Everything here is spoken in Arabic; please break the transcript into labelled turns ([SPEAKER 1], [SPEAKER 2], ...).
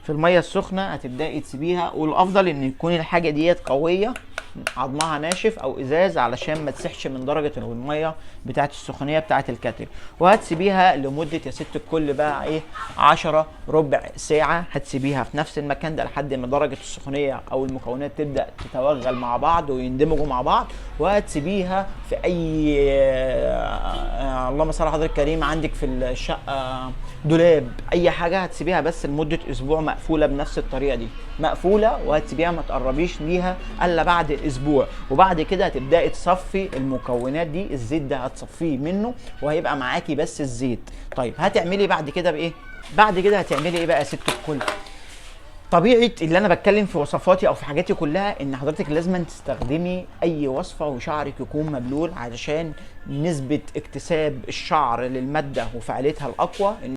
[SPEAKER 1] في الميه السخنه هتبداي تسيبيها، والافضل ان يكون الحاجه ديت قويه، عظمها ناشف او ازاز علشان ما تسحش من درجه الميه بتاعه السخونيه بتاعه الكاتل. وهتسيبيها لمده يا ست الكل بقى ايه 10 ربع ساعه، هتسيبيها في نفس المكان ده لحد ما درجه السخونيه او المكونات تبدا تتوغل مع بعض ويندمجوا مع بعض. وهتسيبيها في اي اللهم صل على حضرتك الكريم، عندك في الشقه دولاب اي حاجه، هتسيبيها بس لمده اسبوع مقفوله بنفس الطريقه دي، مقفوله، وهتسيبيها ما تقربيش ليها الا بعد اسبوع. وبعد كده هتبداي تصفي المكونات دي، الزيت ده هتصفيه منه وهيبقى معاكي بس الزيت. طيب هتعملي بعد كده بايه؟ بعد كده هتعملي ايه بقى يا ست الكل؟ طبيعه اللي انا بتكلم في وصفاتي او في حاجاتي كلها ان حضرتك لازم تستخدمي اي وصفه وشعرك يكون مبلول، علشان نسبه اكتساب الشعر للماده وفعاليتها الاقوى